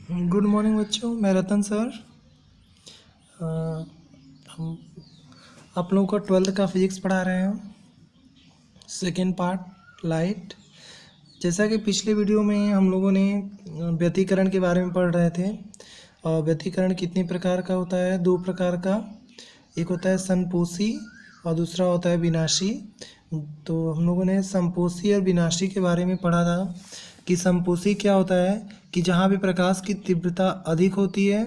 Good morning बच्चों, मैं रतन sir. अ, हम आप लोगों को ट्वेल्थ का फिजिक्स पढ़ा रहे हैं, सेकेंड पार्ट लाइट। जैसा कि पिछले वीडियो में हम लोगों ने व्यतिकरण के बारे में पढ़ रहे थे। और व्यतिकरण कितने प्रकार का होता है? दो प्रकार का। एक होता है संपोषी और दूसरा होता है विनाशी। तो हम लोगों ने संपोषी और विनाशी के बारे में पढ़ा था कि संपोषी क्या होता है कि जहाँ भी प्रकाश की तीव्रता अधिक होती है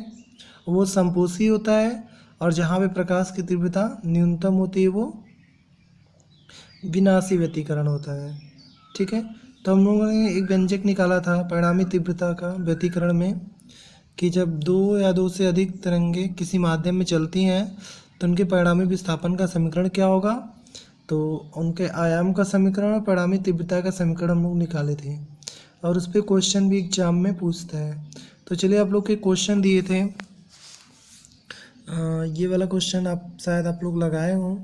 वो संपोषी होता है, और जहाँ पे प्रकाश की तीव्रता न्यूनतम होती है वो विनाशी व्यतिकरण होता है। ठीक है, तो हम लोगों ने एक व्यंजक निकाला था परिणामी तीव्रता का व्यतिकरण में, कि जब दो या दो से अधिक तरंगें किसी माध्यम में चलती हैं तो उनके परिणामी विस्थापन का समीकरण क्या होगा। तो उनके आयाम का समीकरण और परिणामी तीव्रता का समीकरण हम लोग निकाले थे, और उस पर क्वेश्चन भी एग्जाम में पूछता है। तो चलिए, आप लोग के क्वेश्चन दिए थे। ये वाला क्वेश्चन शायद आप लोग लगाए हों।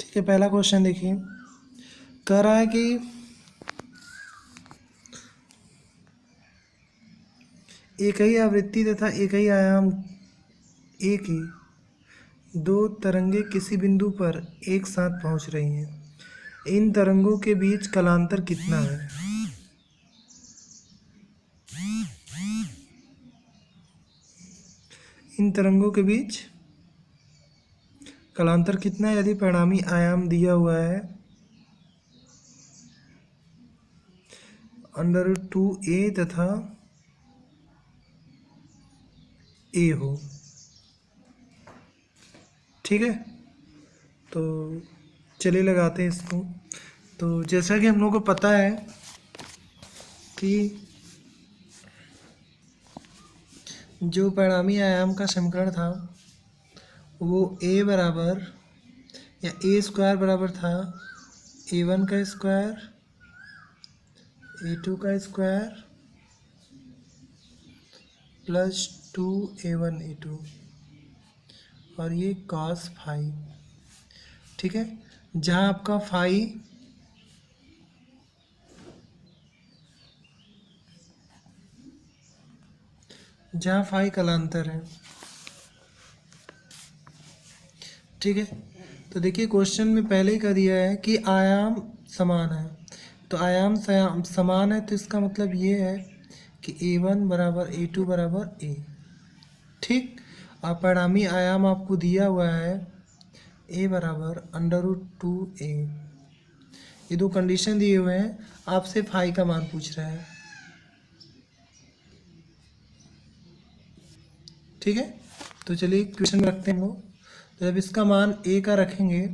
ठीक है, पहला क्वेश्चन देखिए। कह रहा है कि एक ही आवृत्ति तथा एक ही आयाम, एक ही दो तरंगे किसी बिंदु पर एक साथ पहुंच रही हैं। इन तरंगों के बीच कालांतर कितना है? इन तरंगों के बीच कालांतर कितना है यदि परिणामी आयाम दिया हुआ है √2a तथा a हो। ठीक है, तो चलिए लगाते हैं इसको। तो जैसा कि हम लोग को पता है कि जो परिणामी आयाम का समीकरण था वो a बराबर या a स्क्वायर बराबर था a1 का स्क्वायर a2 का स्क्वायर प्लस 2a1 a2, और ये cos फाई। ठीक है, जहाँ आपका फाई कालांतर है। ठीक है, तो देखिए क्वेश्चन में पहले ही कह दिया है कि आयाम समान है। तो आयाम समान है तो इसका मतलब ये है कि a1 बराबर a2 बराबर a। ठीक, और परिणामी आयाम आपको दिया हुआ है a बराबर √2a। ये दो कंडीशन दिए हुए हैं, आपसे फाई का मान पूछ रहा है। ठीक है, तो चलिए क्वेश्चन रखते हैं हम लोग। तो जब इसका मान a का रखेंगे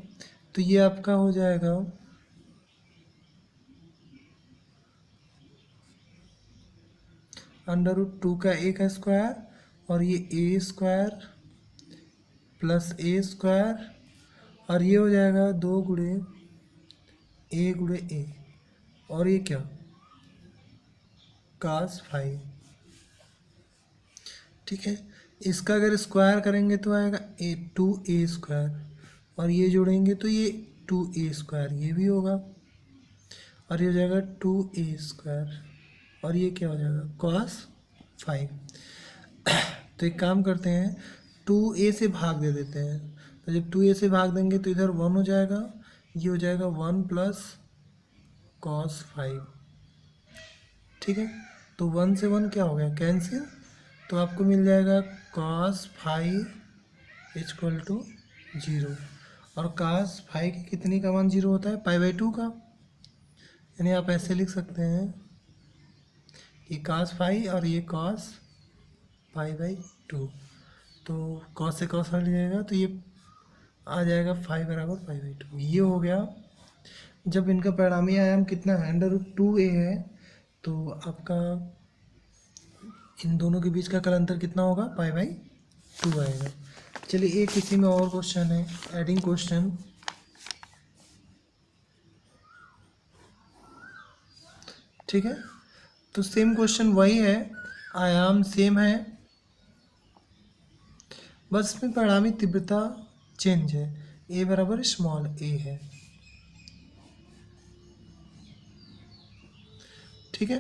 तो ये आपका हो जाएगा √2 का a का स्क्वायर, और ये a square plus a square, और ये हो जाएगा 2 गुणे a गुणे a, और ये क्या cos फाई। ठीक है, इसका अगर स्क्वायर करेंगे तो आएगा 2a स्क्वायर, और ये जोड़ेंगे तो ये 2a स्क्वायर ये भी होगा, और ये हो जाएगा 2a स्क्वायर, और ये क्या हो जाएगा cos फाइव। तो एक काम करते हैं, 2a से भाग दे देते हैं। तो जब 2a से भाग देंगे तो इधर 1 हो जाएगा, ये हो जाएगा 1 प्लस cos फाइव। ठीक है, तो 1 से 1 क्या हो गया कैंसिल, तो आपको मिल जाएगा cos फाइव इक्वल टू 0। और cos फाइव की कितनी का मान 0 होता है? π/2 का। यानी आप ऐसे लिख सकते हैं कि cos फाइव और ये cos π/2। तो cos से cos हट जाएगा तो ये आ जाएगा फाइव बराबर π/2। ये हो गया। जब इनका परिणामी आयाम कितना है √2a है, तो आपका इन दोनों के बीच का कालांतर कितना होगा π/2 आएगा। चलिए एक इसी में और क्वेश्चन है, एडिंग क्वेश्चन। ठीक है, तो सेम क्वेश्चन वही है, आयाम सेम है, बस इसमें परिणामी तीव्रता चेंज है, ए बराबर स्मॉल ए है। ठीक है,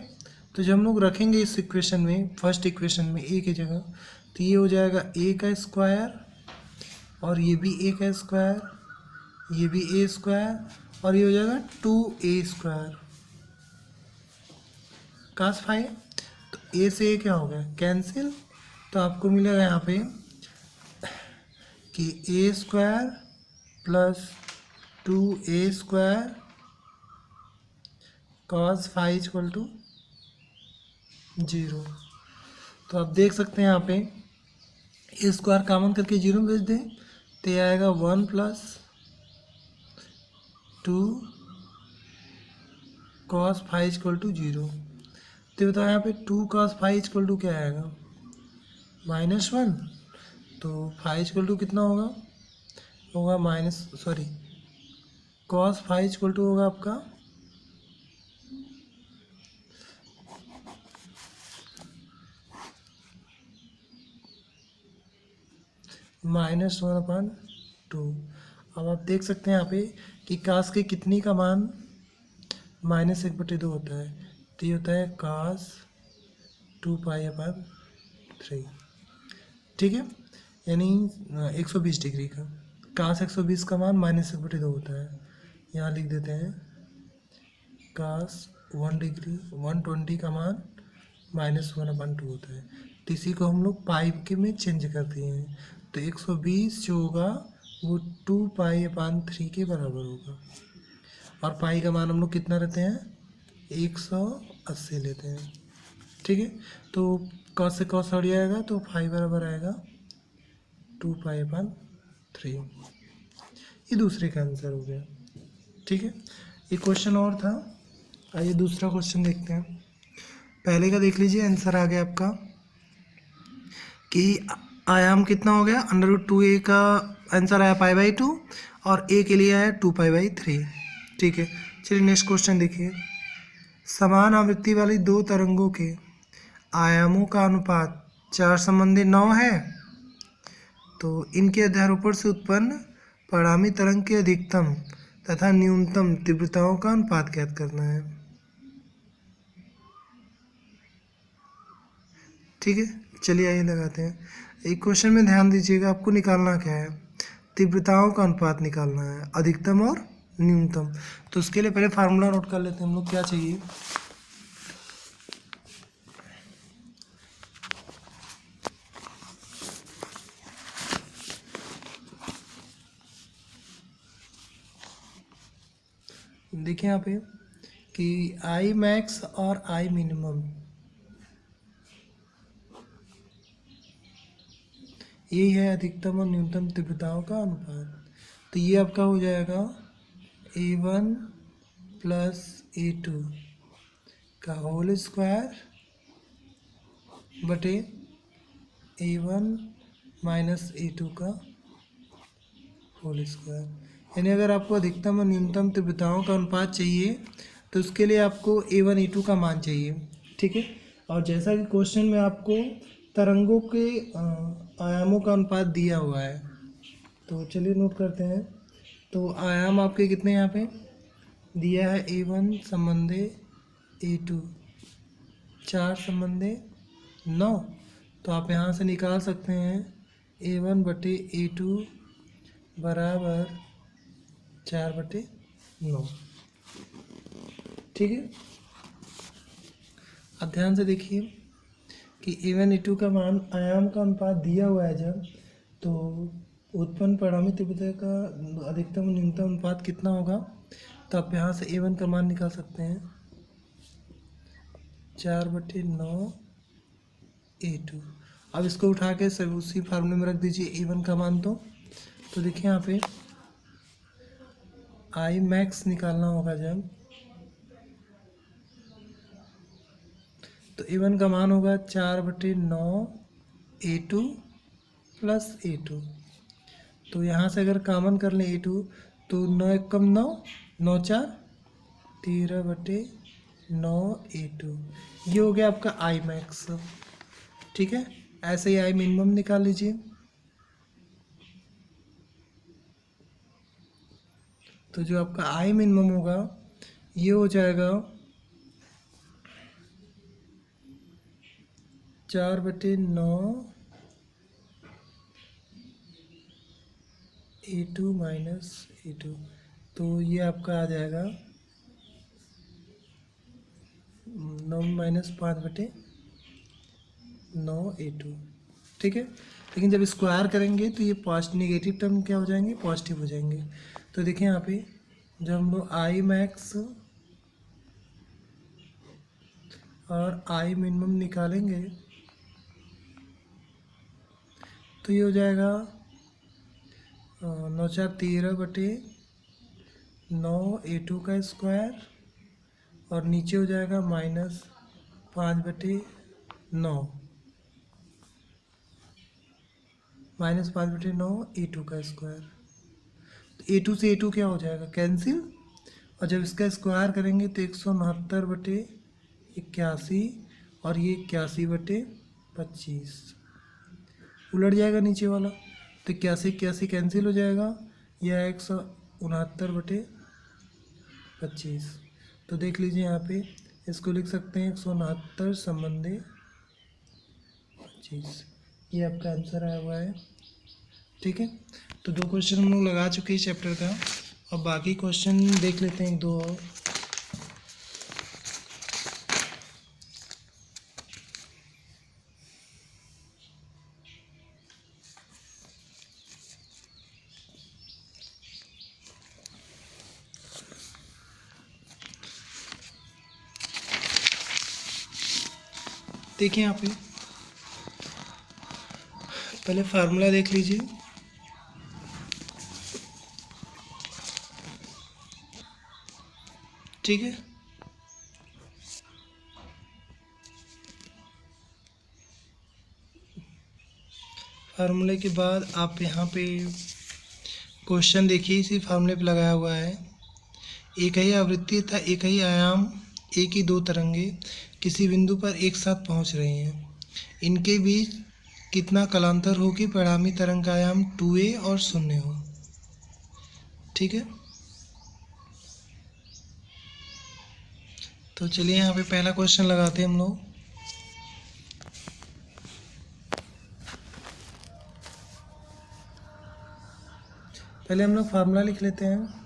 तो जब हम लोग रखेंगे इस इक्वेशन में, फर्स्ट इक्वेशन में ए की जगह, तो ये हो जाएगा ए का स्क्वायर और ये भी ए का स्क्वायर, ये भी ए स्क्वायर और ये हो जाएगा 2a² cos फाई। तो ए से ए क्या हो गया कैंसिल, तो आपको मिलेगा यहाँ पे कि a² plus 2a² cos phi equal to 0। तो आप देख सकते हैं यहाँ पे ए स्क्वायर कॉमन करके 0 में भेज दें तो ये आएगा 1 plus 2 cos phi equal to 0। तो बताओ यहाँ पे 2 cos फाई इक्वल टू क्या आएगा -1। तो फाई इक्वल टू कितना होगा, होगा cos फाई इक्वल टू होगा आपका -1/2। अब आप देख सकते हैं यहाँ पे कि cos के कितनी का मान -1/2 होता है, तो ये होता है cos 2π/3। ठीक है, यानी 120 डिग्री का cos 120 का मान -1/2 होता है। यहाँ लिख देते हैं cos 1 डिग्री 120 का मान -1/2 होता है। तो इसी को हम लोग पाई के में चेंज करते हैं, तो 120 जो होगा वो 2π/3 के बराबर होगा। और पाई का मान हम लोग कितना लेते हैं 180 लेते हैं। ठीक है, तो cos से cos हट जाएगा तो फाई बराबर आएगा 2π/3। ये दूसरे का आंसर हो गया। ठीक है, एक क्वेश्चन और था, आइए दूसरा क्वेश्चन देखते हैं। पहले का देख लीजिए, आंसर आ गया आपका कि आयाम कितना हो गया √2a का आंसर आया π/2 और a के लिए आया 2π/3। ठीक है, चलिए नेक्स्ट क्वेश्चन देखिए। समान आवृत्ति वाली दो तरंगों के आयामों का अनुपात 4:9 है, तो इनके अध्यारोपण से उत्पन्न परिणामी तरंग के अधिकतम तथा न्यूनतम तीव्रताओं का अनुपात ज्ञात करना है। ठीक है, चलिए आइए लगाते हैं। एक क्वेश्चन में ध्यान दीजिएगा, आपको निकालना क्या है, तीव्रताओं का अनुपात निकालना है, अधिकतम और न्यूनतम। तो उसके लिए पहले फार्मूला नोट कर लेते हैं हम लोग, क्या चाहिए। देखिए यहाँ पे कि आई मैक्स और आई मिनिमम, यही है अधिकतम और न्यूनतम तीव्रताओं का अनुपात। तो ये आपका हो जाएगा a1 प्लस a2 का होल स्क्वायर बटे a1 माइनस a2 का होल स्क्वायर। यानी अगर आपको अधिकतम और न्यूनतम तीव्रताओं का अनुपात चाहिए तो उसके लिए आपको a1 a2 का मान चाहिए। ठीक है, और जैसा कि क्वेश्चन में आपको तरंगों के आयामों का अनुपात दिया हुआ है, तो चलिए नोट करते हैं। तो आयाम आपके कितने यहाँ पे दिया है, a1 संबंधे a2 4:9। तो आप यहाँ से निकाल सकते हैं a1 बटे a2 बराबर 4/9। ठीक है, अब ध्यान से देखिए कि a1 a2 का मान आयाम का अनुपात दिया हुआ है जब, तो उत्पन्न परिणामी तीव्रता का अधिकतम और न्यूनतम अनुपात कितना होगा। तो आप यहाँ से a1 का मान निकाल सकते हैं 4/9 a2। अब इसको उठा के सब उसी फार्मूले में रख दीजिए a1 का मान। तो देखिए यहाँ पे आई मैक्स निकालना होगा जब, तो a1 का मान होगा 4/9 a2 प्लस a2। तो यहाँ से अगर कॉमन कर लें a2 तो 9 1 कम 9, 9 4 13/9 a2। ये हो गया आपका आई मैक्स। ठीक है, ऐसे ही आई मिनिमम निकाल लीजिए। तो जो आपका आई मिनिमम होगा ये हो जाएगा 4/9 A2 माइनस A2, तो ये आपका आ जाएगा 9 माइनस 5/9 A2। ठीक है, लेकिन जब स्क्वायर करेंगे तो ये नेगेटिव टर्म क्या हो जाएंगे, पॉजिटिव हो जाएंगे। तो देखिए यहाँ पे जब हम लोग आई मैक्स और आई मिनिमम निकालेंगे तो ये हो जाएगा 9×13/9 A2 का स्क्वायर, और नीचे हो जाएगा -5/9 A2 का स्क्वायर। तो A2 से A2 क्या हो जाएगा, कैंसिल, और जब इसका स्क्वायर करेंगे तो 169/81, और ये 81/25 उलट जाएगा नीचे वाला, तो 81 कैंसिल हो जाएगा, यह 169/25। तो देख लीजिए यहाँ पे इसको लिख सकते हैं 169 संबंधे 25, ये आपका आंसर आया हुआ है। ठीक है, तो 2 क्वेश्चन हम लोग लगा चुके हैं चैप्टर का, और बाकी क्वेश्चन देख लेते हैं 1-2 और। देखिए यहाँ पे पहले फार्मूला देख लीजिए। ठीक है, फार्मूले के बाद आप यहाँ पे क्वेश्चन देखिए, इसी फार्मूले पे लगाया हुआ है। एक ही आवृत्ति तथा एक ही आयाम, एक ही 2 तरंगे किसी बिंदु पर एक साथ पहुँच रही हैं, इनके बीच कितना कालांतर हो कि परिणामी तरंग का आयाम 2a और 0 हो। ठीक है, तो चलिए यहाँ पे पहला क्वेश्चन लगाते हैं हम लोग। पहले हम लोग फार्मूला लिख लेते हैं।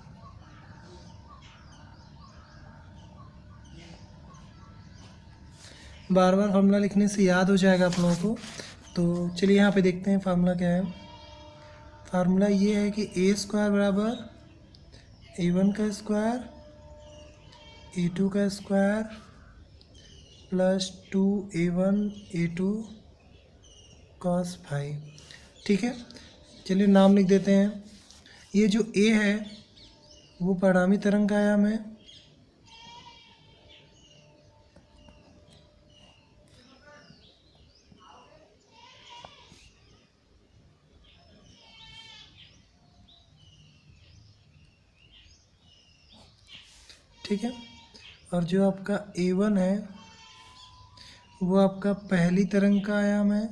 बार बार फार्मूला लिखने से याद हो जाएगा आप लोगों को। तो चलिए यहाँ पे देखते हैं फार्मूला क्या है। फार्मूला ये है कि A² बराबर A1 का स्क्वायर A2 का square plus 2A1 A2 cos phi. ठीक है, चलिए नाम लिख देते हैं। ये जो A है वो परिणामी तरंग का आयाम है, ठीक है, और जो आपका A1 है वो आपका पहली तरंग का आयाम है,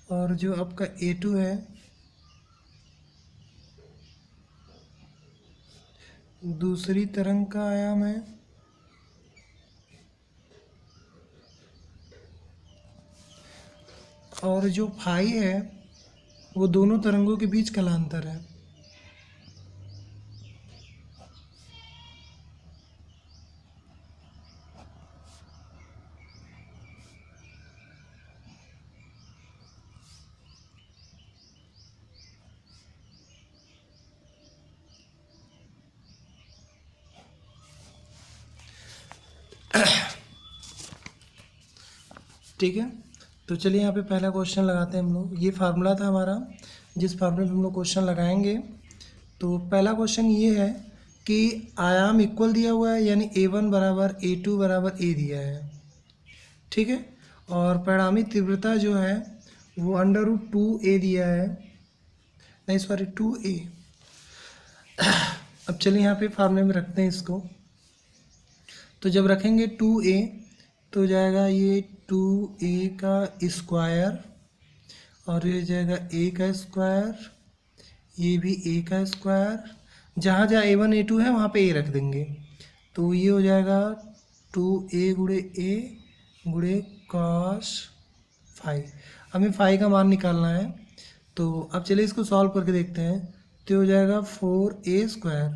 और जो आपका A2 है दूसरी तरंग का आयाम है, और जो फाई है वो दोनों तरंगों के बीच कालांतर है। ठीक है, तो चलिए यहाँ पे पहला क्वेश्चन लगाते हैं हम लोग। ये फार्मूला था हमारा, जिस फार्मूले पे हम लोग क्वेश्चन लगाएंगे। तो पहला क्वेश्चन ये है कि आयाम इक्वल दिया हुआ है, यानी A1 बराबर A2 बराबर A दिया है। ठीक है, और परिणामी तीव्रता जो है वो √2a दिया है, नहीं सॉरी 2a। अब चलिए यहाँ पे फार्मूले में रखते हैं इसको। तो जब रखेंगे 2a तो हो जाएगा ये 2a का स्क्वायर, और ये हो जाएगा a का स्क्वायर, ये भी a का स्क्वायर, जहाँ जहाँ a1 a2 है वहाँ पे a रख देंगे, तो ये हो जाएगा 2a गुणे a गुणे cos फाइव। हमें फाइव का मान निकालना है, तो अब चलिए इसको सॉल्व करके देखते हैं। तो हो जाएगा 4a स्क्वायर,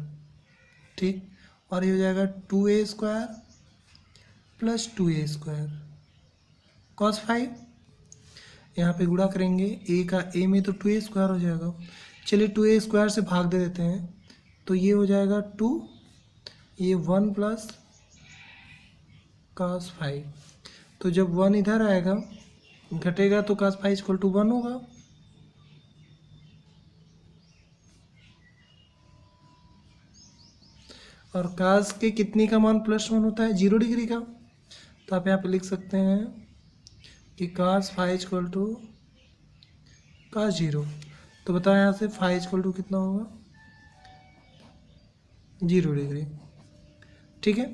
ठीक, और ये हो जाएगा 2a square plus 2a square cos five. यहाँ पे गुणा करेंगे a का a में तो 2a स्क्वायर हो जाएगा। चलिए 2a स्क्वायर से भाग दे देते हैं, तो ये हो जाएगा 2, ये 1 प्लस cos फाइव। तो जब 1 इधर आएगा घटेगा तो cos फाइव इक्वल टू 1 होगा। और cos के कितने का मान +1 होता है? 0 डिग्री का। तो आप यहाँ पे लिख सकते हैं कि cos phi equal to cos 0। तो बताओ यहाँ से फाइव इक्वल टू कितना होगा? 0 डिग्री। ठीक है,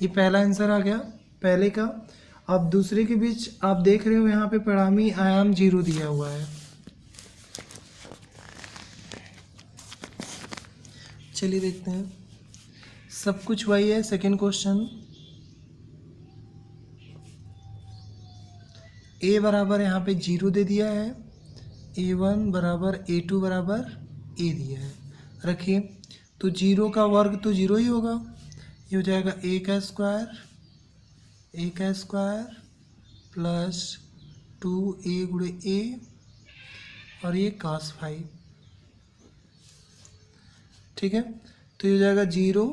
ये पहला आंसर आ गया पहले का। अब दूसरे के बीच आप देख रहे हो यहाँ पे परिणामी आयाम 0 दिया हुआ है। चलिए देखते हैं, सब कुछ वही है। सेकेंड क्वेश्चन, a बराबर यहाँ पे 0 दे दिया है, a1 बराबर a2 बराबर a दिया है। रखिए, तो 0 का वर्ग तो 0 ही होगा, ये हो जाएगा a का स्क्वायर प्लस 2a गुणे a, और ये cos फाइव। ठीक है, तो ये हो जाएगा 0,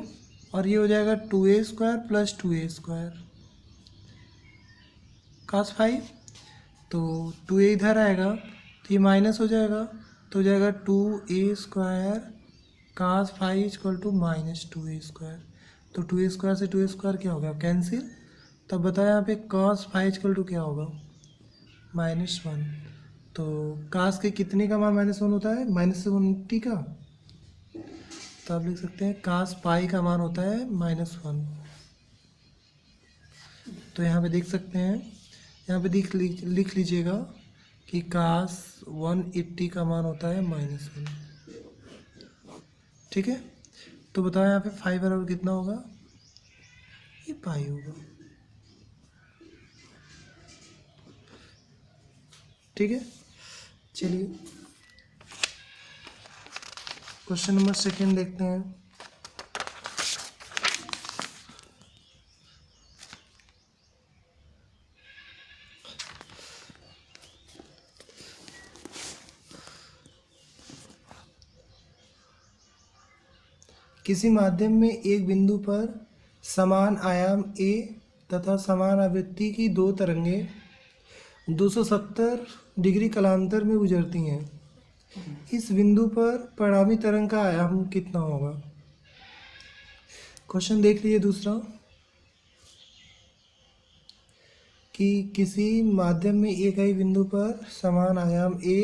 और ये हो जाएगा 2a square plus 2a square cos five. तो 2a इधर आएगा तो ये माइनस हो जाएगा, तो हो जाएगा 2a square cos phi equal to minus 2a square. तो 2a स्क्वायर से 2a स्क्वायर क्या हो गया? कैंसिल। तब बताया यहाँ पे cos फाइव इक्वल टू क्या होगा? -1। तो cos के कितने का मान -1 होता है? -180 का। तो आप लिख सकते हैं cos पाई का मान होता है -1। तो यहाँ पे देख सकते हैं, यहाँ पे लिख लीजिएगा कि cos 180 का मान होता है -1। ठीक है, तो बताओ यहाँ पे 5 बराबर कितना होगा? ये पाई होगा। ठीक है, चलिए क्वेश्चन नंबर सेकेंड देखते हैं। किसी माध्यम में एक बिंदु पर समान आयाम a तथा समान आवृत्ति की दो तरंगें 270 डिग्री कालांतर में गुजरती हैं। इस बिंदु पर परिणामी तरंग का आयाम कितना होगा? क्वेश्चन देख लीजिए दूसरा, कि किसी माध्यम में एक ही बिंदु पर समान आयाम a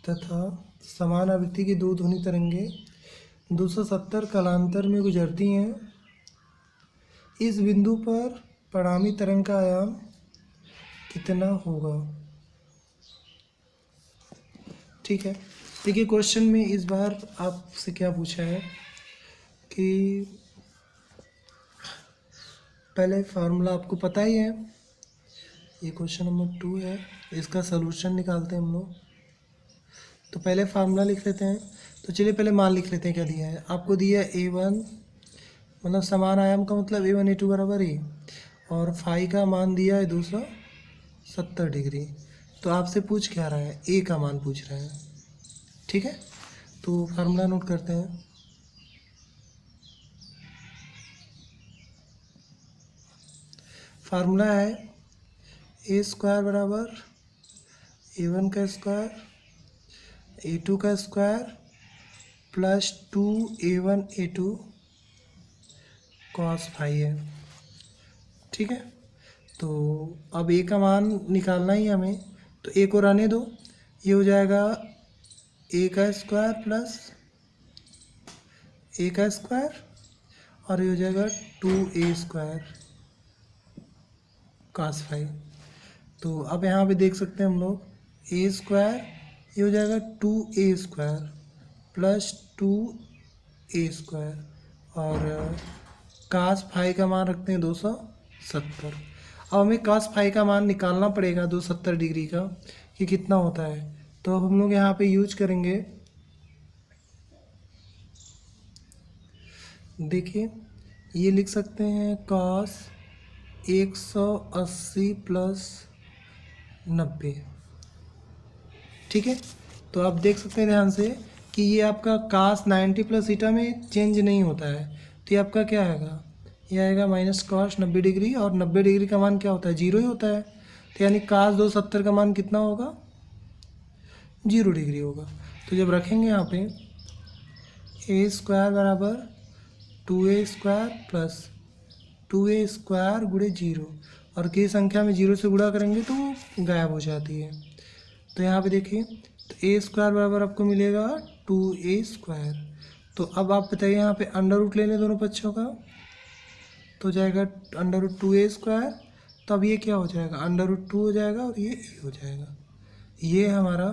तथा समान आवृत्ति की दो ध्वनि तरंगें 270 कालांतर में गुजरती हैं। इस बिंदु पर परिणामी तरंग का आयाम कितना होगा? ठीक है, देखिए क्वेश्चन में इस बार आपसे क्या पूछा है कि पहले फार्मूला आपको पता ही है, ये क्वेश्चन नंबर 2 है, इसका सलूशन निकालते हैं हम लोग। तो पहले फार्मूला लिख लेते हैं। तो चलिए पहले मान लिख लेते हैं क्या दिया है। आपको दिया है a1, मतलब समान आयाम का मतलब a1 a2 बराबर a, और फाई का मान दिया है 270 डिग्री। तो आपसे पूछ क्या रहा है? a का मान पूछ रहा है। ठीक है, तो फार्मूला नोट करते हैं। फार्मूला है a स्क्वायर बराबर a1 का स्क्वायर a2 का square plus 2a1 a2 cos five है। ठीक है, तो अब a का मान निकालना ही हमें, तो a को रहने दो, ये हो जाएगा a का स्क्वायर प्लस a का स्क्वायर, और ये हो जाएगा 2a² cos फाई। तो अब यहाँ पे देख सकते हैं हम लोग a², ये हो जाएगा 2a² प्लस 2a² और cos फाई का मान रखते हैं 270। अब हमें cos फाई का मान निकालना पड़ेगा 270 डिग्री का कि कितना होता है। तो अब हम लोग यहाँ पे यूज करेंगे, देखिए ये लिख सकते हैं cos 180 प्लस 90। ठीक है, तो आप देख सकते हैं ध्यान से कि ये आपका cos 90 प्लस ईटा में चेंज नहीं होता है, तो ये आपका क्या आएगा, ये आएगा माइनस cos 90 डिग्री, और 90 डिग्री का मान क्या होता है, 0 ही होता है। तो यानी cos 270 का मान कितना होगा, 0 डिग्री होगा। तो जब रखेंगे यहाँ पे a² बराबर 2a² प्लस 2a² गुणे 0, और किसी संख्या में 0 से गुणा करेंगे तो गायब हो जाती है। तो यहाँ पे देखिए, तो a² बराबर आपको मिलेगा 2a²। तो अब आप बताइए यहाँ पे अंडर रूट ले लें दोनों पक्षों का, तो जाएगा √2a²। तो अब ये क्या हो जाएगा, √2 हो जाएगा और ये a हो जाएगा। ये हमारा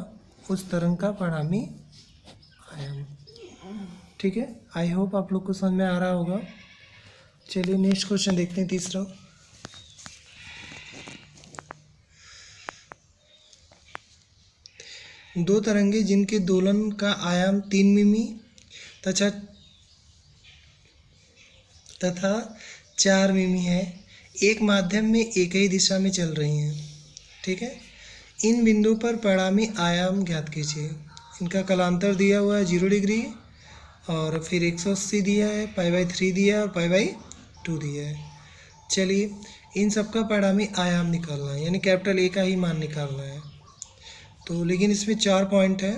उस तरंग का परिणामी आयाम। ठीक है, आई होप आप लोग को समझ में आ रहा होगा। चलिए नेक्स्ट क्वेश्चन देखते हैं, तीसरा। दो तरंगे जिनके दोलन का आयाम 3 मिमी तथा 4 मिमी है, एक माध्यम में एक ही दिशा में चल रही हैं। ठीक है, इन बिंदु पर परिणामी आयाम ज्ञात कीजिए। इनका कलांतर दिया हुआ है 0 डिग्री, और फिर 180 दिया है, π/3 दिया है और π/2 दिया है। चलिए इन सबका परिणामी आयाम निकालना है, यानी कैपिटल A का ही मान निकालना है। तो लेकिन इसमें 4 पॉइंट है,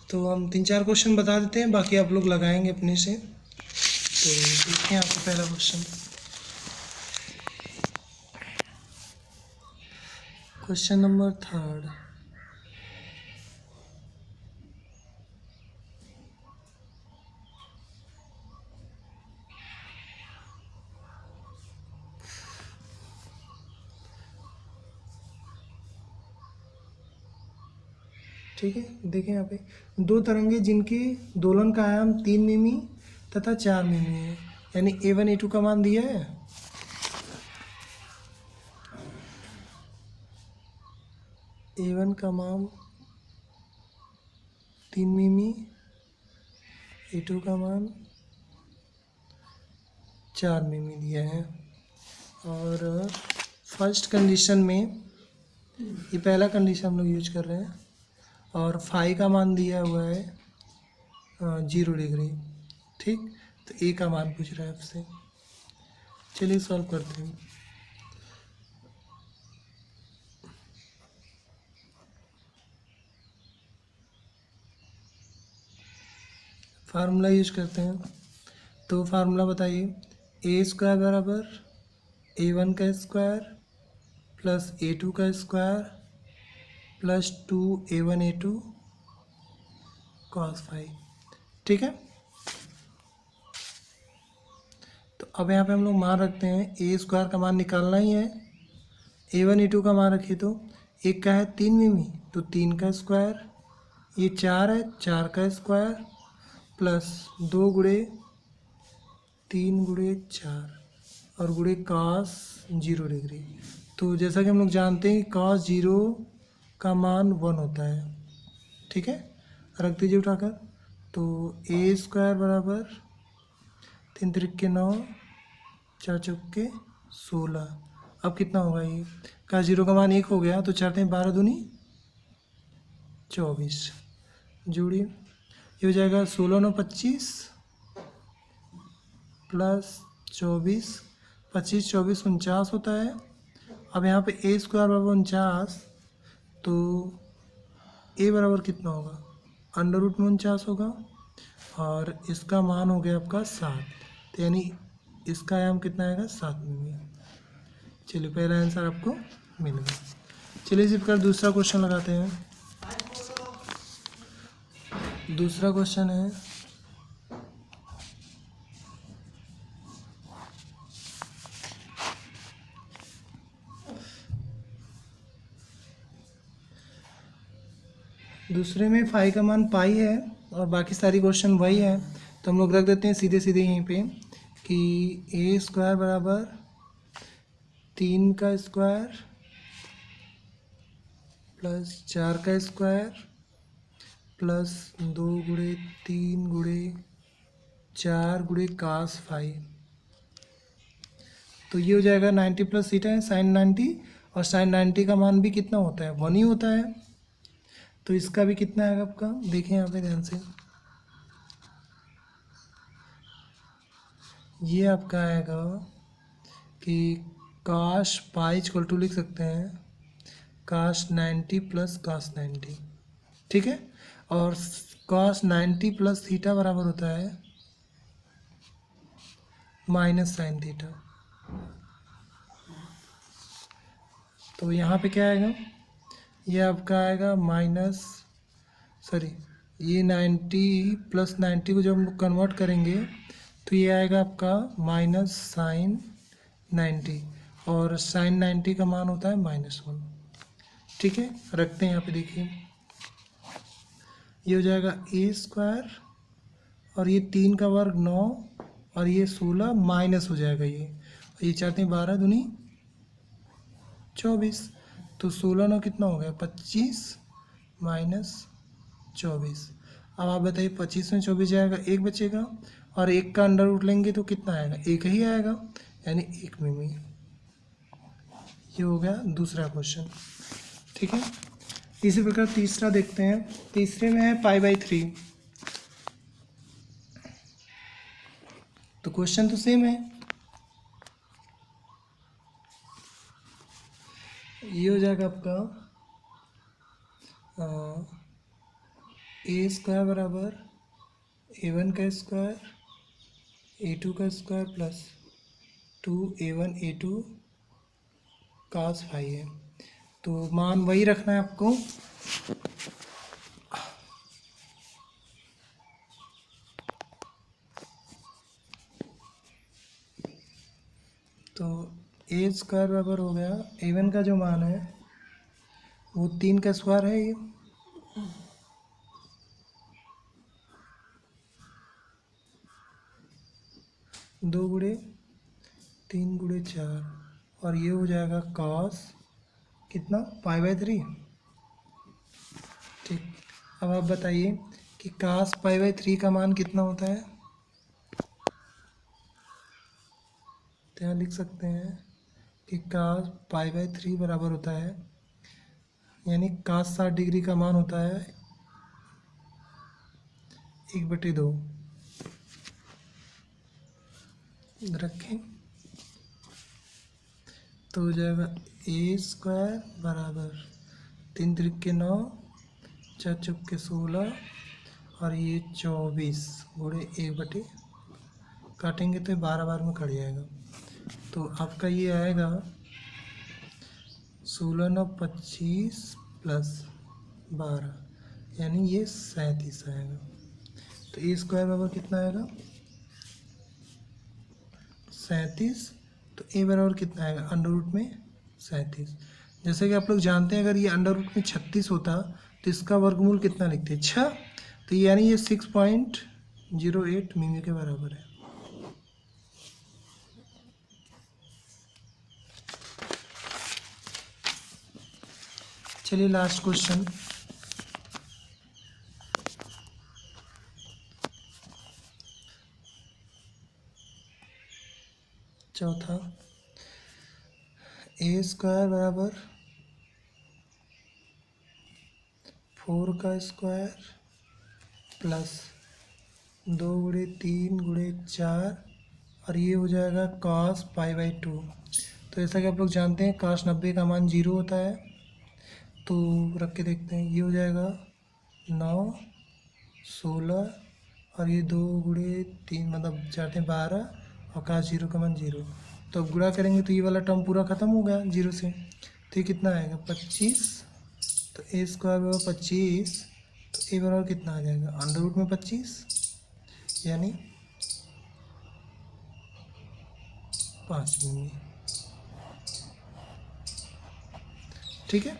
तो हम 3-4 क्वेश्चन बता देते हैं, बाकी आप लोग लगाएंगे अपने से। तो देखिए आपका पहला क्वेश्चन नंबर 3। ठीक है, देखें यहाँ पे दो तरंगे जिनके दोलन का आयाम 3 मिमी तथा 4 मिमी है, यानी a1 a2 का मान दिया है। a1 का मान 3 मिमी, a2 का मान 4 मिमी दिया है। और फर्स्ट कंडीशन में, ये पहला कंडीशन हम लोग यूज कर रहे हैं, और फाई का मान दिया हुआ है 0 डिग्री। ठीक, तो ए का मान पूछ रहा है आपसे। चलिए सॉल्व करते हैं। फार्मूला यूज करते हैं, तो फार्मूला बताइए, a² बराबर a1 का स्क्वायर प्लस a2 का square plus 2a1 a2 cos phi. ठीक है, तो अब यहाँ पे हम लोग मान रखते हैं, a² का मान निकालना ही है। a1 a2 का मान रखिए, तो एक का है 3 मिमी, तो 3 का स्क्वायर, ये 4 है, 4 का स्क्वायर प्लस 2 गुणे 3 गुणे 4 और गुणे cos 0 डिग्री। तो जैसा कि हम लोग जानते हैं cos 0 का मान 1 होता है। ठीक है, रख दीजिए उठाकर। तो a² बराबर 3 त्रिक 9, 4 चौके 16। अब कितना होगा, ये cos 0 का मान 1 हो गया, तो 4 12 दूनी 24 जोड़िए, ये हो जाएगा 16 9 25 प्लस 24, 25 24 49 होता है। अब यहाँ पे a² बराबर 49, तो a बराबर कितना होगा, √49 होगा, और इसका मान हो गया आपका 7, तो यानी इसका आयाम कितना आएगा, 7 मिमी। चलिए पहला आंसर आपको मिल गया। चलिए इसी प्रकार दूसरा क्वेश्चन लगाते हैं। दूसरा क्वेश्चन है, दूसरे में फाई का मान पाई है और बाकी सारी क्वेश्चन वही है, तो हम लोग रख देते हैं सीधे सीधे यहीं पे कि ए स्क्वायर बराबर 3 का स्क्वायर प्लस 4 का स्क्वायर प्लस 2 गुणे 3 गुणे 4 गुणे कास फाई। तो ये हो जाएगा 90 प्लस थीटा है साइन 90, और साइन 90 का मान भी कितना होता है, 1 ही होता है। तो इसका भी कितना आएगा आपका, देखें यहाँ पे ध्यान से, ये आपका आएगा कि काश पाई इक्वल टू लिख सकते हैं काश 90 प्लस काश 90, ठीक है। और काश 90 प्लस थीटा बराबर होता है माइनस साइन थीटा। तो यहाँ पे क्या आएगा, ये आपका आएगा माइनस, सॉरी, ये 90 प्लस 90 को जब हम कन्वर्ट करेंगे तो ये आएगा आपका माइनस साइन 90, और साइन 90 का मान होता है -1, ठीक है। रखते हैं यहाँ पे, देखिए ये हो जाएगा ए स्क्वायर, और ये 3 का वर्ग 9, और ये 16 माइनस हो जाएगा ये 4 12 दूनी 24, तो 16 9 कितना हो गया 25 माइनस 24। अब आप बताइए 25 में 24 जाएगा, 1 बचेगा, और 1 का अंडर रूट लेंगे तो कितना आएगा, 1 ही आएगा, यानी 1 में। ये हो गया दूसरा क्वेश्चन, ठीक है। इसी प्रकार तीसरा देखते हैं। तीसरे में है π/3, तो क्वेश्चन तो सेम है। ये हो जाएगा आपका ए स्क्वायर बराबर a1 का स्क्वायर a2 का स्क्वायर प्लस 2a1 a2 कास फाई है। तो मान वही रखना है आपको, तो ए स्क्वायर बराबर हो गया a1 का जो मान है वो 3 का स्क्वायर है, ये 2 गुणे 3 गुणे 4, और ये हो जाएगा कॉस कितना π/3, ठीक। अब आप बताइए कि कास π/3 का मान कितना होता है, तो यहाँ लिख सकते हैं कि कास π/3 बराबर होता है, यानी कास 60 डिग्री का मान होता है 1/2। रखें तो हो जाएगा ए स्क्वायर बराबर 3 त्रिक 9 4 चौके 16, और ये 24 गुणे 1/, काटेंगे तो 12 बार में कट जाएगा। तो आपका ये आएगा 16 9 25 प्लस 12, यानी ये 37 आएगा। तो ए स्क्वायर बराबर कितना आएगा 37, तो ए बराबर कितना आएगा अंडर रूट में 37। जैसे कि आप लोग जानते हैं अगर ये अंडर रूट में 36 होता तो इसका वर्गमूल कितना लिखते हैं 6, तो यानी ये 6.08 मिमी के बराबर है। चलिए लास्ट क्वेश्चन, चौथा, ए स्क्वायर बराबर 4 का स्क्वायर प्लस 2 गुणे 3 गुणे 4, और ये हो जाएगा cos π/2। तो जैसा कि आप लोग जानते हैं cos 90 का मान 0 होता है, तो रख के देखते हैं। ये हो जाएगा 9 16, और ये 2 गुणे 3 मतलब 4 12, और cos 0 का मान 0। तो अब गुणा करेंगे तो ये वाला टर्म पूरा ख़त्म हो गया 0 से, तो ये कितना आएगा 25, तो ए स्क्वायर बराबर 25, तो ए बराबर कितना आ जाएगा अंडर रूट में 25, यानी 5 मिमी, ठीक है।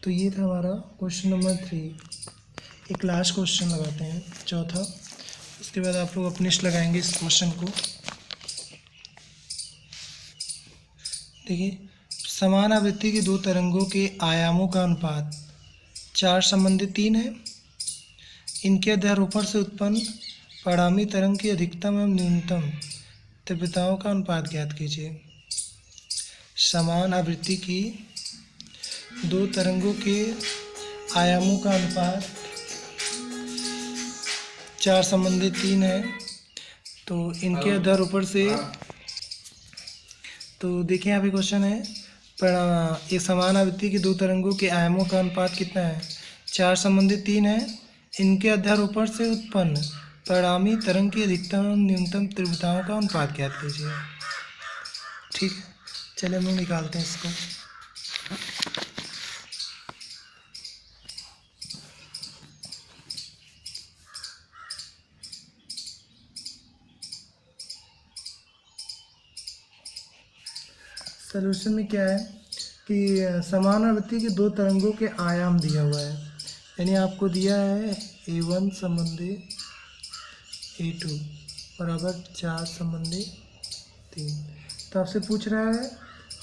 तो ये था हमारा क्वेश्चन नंबर 3। एक लास्ट क्वेश्चन लगाते हैं, चौथा, उसके बाद आप लोग अपने लगाएंगे इस क्वेश्चन को। देखिए, समान आवृत्ति के दो तरंगों के आयामों का अनुपात 4 संबंधित 3 है। इनके अध्यारोपण से उत्पन्न परिणामी तरंग की अधिकतम एवं न्यूनतम तीव्रताओं का अनुपात ज्ञात कीजिए। समान आवृत्ति की दो तरंगों के आयामों का अनुपात 4 संबंधित 3 है। तो इनके अध्यारोपण से, तो देखिए यहाँ पे क्वेश्चन है, ये समान आवृत्ति की दो तरंगों के आयामों का अनुपात कितना है? 4 संबंधित 3 है। इनके अध्यारोपण से उत्पन्न परिणामी तरंग की अधिकतम एवं न्यूनतम तीव्रताओं का अनुपात ज्ञात कीजिए। ठीक है, चलिए हम लोग निकालते हैं इसको। सॉल्यूशन में क्या है कि समान आवृत्ति के दो तरंगों के आयाम दिया हुआ है, यानी आपको दिया है A1 संबंधी A2 बराबर 4 संबंधी 3। तो आपसे पूछ रहा है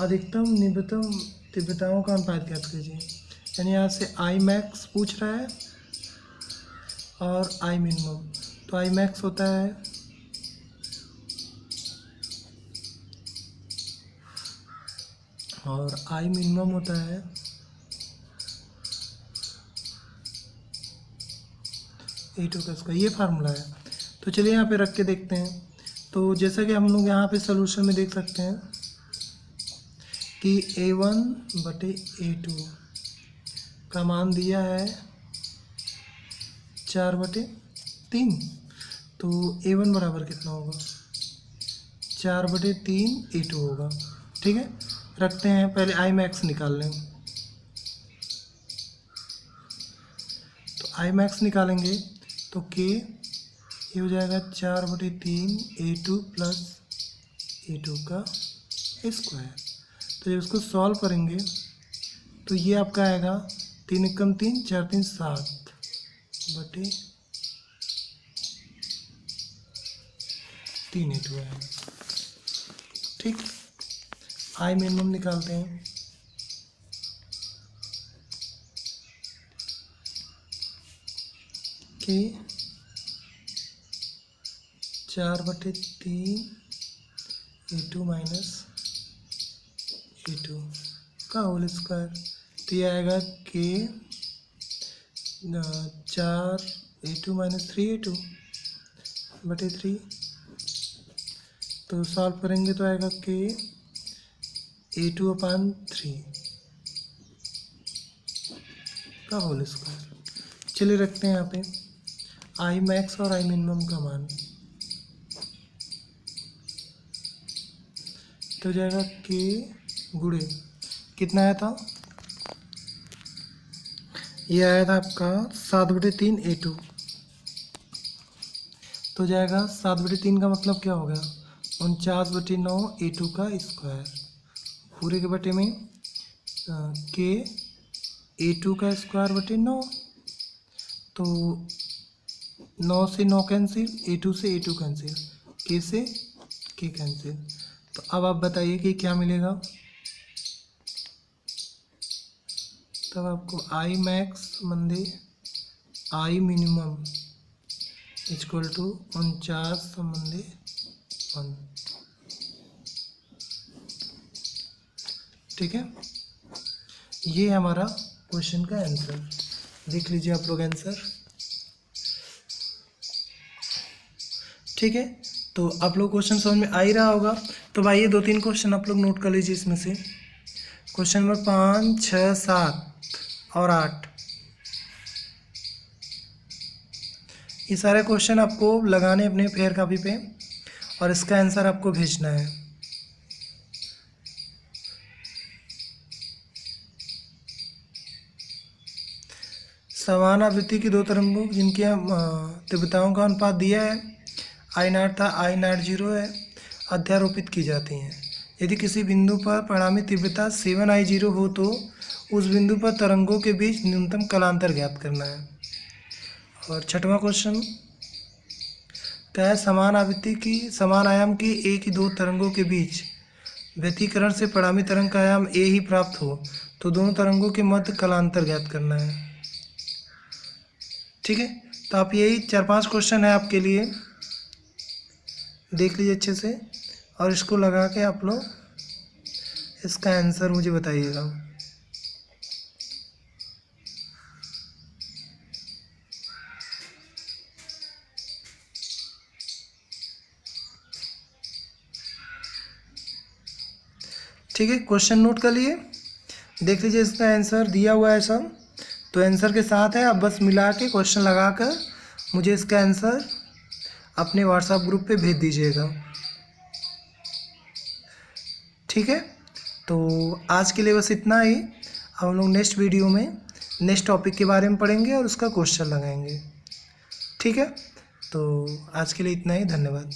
अधिकतम न्यूनतम तीव्रताओं का अनुपात ज्ञात कीजिए, यानी यहाँ से आई मैक्स पूछ रहा है और आई मिनिमम। तो आई मैक्स होता है और आई मिनिमम होता है A2 का स्क्वायर। ये फार्मूला है। तो चलिए यहाँ पे रख के देखते हैं। तो जैसा कि हम लोग यहाँ पे सॉल्यूशन में देख सकते हैं कि A1 बटे A2 का मान दिया है 4 बटे 3। तो A1 बराबर कितना होगा? 4 बटे 3 A2 होगा। ठीक है, रखते हैं, पहले आई मैक्स निकाल लें। तो आई मैक्स निकालेंगे तो के ये हो जाएगा 4 बटे 3 A2 प्लस A2 का स्क्वायर। तो जब इसको सॉल्व करेंगे तो ये आपका आएगा 3 एकम 3, 4 3 7 बटे 3 A2 आएगा। ठीक, आई मिनिमम निकालते हैं। कि 4 बटे 3 A2 माइनस A2 का होल स्क्वायर। तो ये आएगा कि 4 A2 माइनस 3 A2 बटे 3। तो सॉल्व करेंगे तो आएगा कि A2 अपान 3 का होल स्क्वायर। चलिए रखते हैं यहाँ पे आई मैक्स और आई मिनिमम का मान। तो जाएगा के गुणे कितना आया था? ये आया था आपका 7 बटे 3 A2। तो जाएगा 7 बटे 3 का मतलब क्या हो गया? 49 बटे 9 A2 का स्क्वायर। पूरे के बटे में के A2 का स्क्वायर बटे 9। तो 9 से 9 कैंसिल, A2 से A2 कैंसिल, के से के कैंसिल। तो अब आप बताइए कि क्या मिलेगा? तब आपको आई मैक्स मंदे आई मिनिमम इक्वल टू 49 संबंधी 1। ठीक है, ये हमारा क्वेश्चन का आंसर। देख लीजिए आप लोग आंसर। ठीक है, तो आप लोग क्वेश्चन समझ में आ ही रहा होगा। तो भाई ये 2-3 क्वेश्चन आप लोग नोट कर लीजिए इसमें से। क्वेश्चन नंबर 5, 6, 7 और 8, ये सारे क्वेश्चन आपको लगाने अपने फेयर कॉपी पे और इसका आंसर आपको भेजना है। समान आवृत्ति की दो तरंगों जिनकी तीव्रताओं का अनुपात दिया है, I0 था, I0 0 है, अध्यारोपित की जाती हैं। यदि किसी बिंदु पर परिणामी तीव्रता 7I0 हो तो उस बिंदु पर तरंगों के बीच न्यूनतम कालांतर ज्ञात करना है। और छठवां क्वेश्चन क्या है, समान आवृत्ति की समान आयाम की एक ही दो तरंगों के बीच व्यतिकरण से परिणामी तरंग का आयाम ए ही प्राप्त हो तो दोनों तरंगों के मध्य कालांतर ज्ञात करना है। ठीक है, तो आप यही 4-5 क्वेश्चन है आपके लिए, देख लीजिए अच्छे से और इसको लगा के आप लोग इसका आंसर मुझे बताइएगा। ठीक है, क्वेश्चन नोट कर लिए, देख लीजिए इसका आंसर दिया हुआ है सब, तो आंसर के साथ है, आप बस मिला के क्वेश्चन लगा कर मुझे इसका आंसर अपने व्हाट्सएप ग्रुप पे भेज दीजिएगा। ठीक है, तो आज के लिए बस इतना ही। हम लोग नेक्स्ट वीडियो में नेक्स्ट टॉपिक के बारे में पढ़ेंगे और उसका क्वेश्चन लगाएंगे। ठीक है, तो आज के लिए इतना ही, धन्यवाद।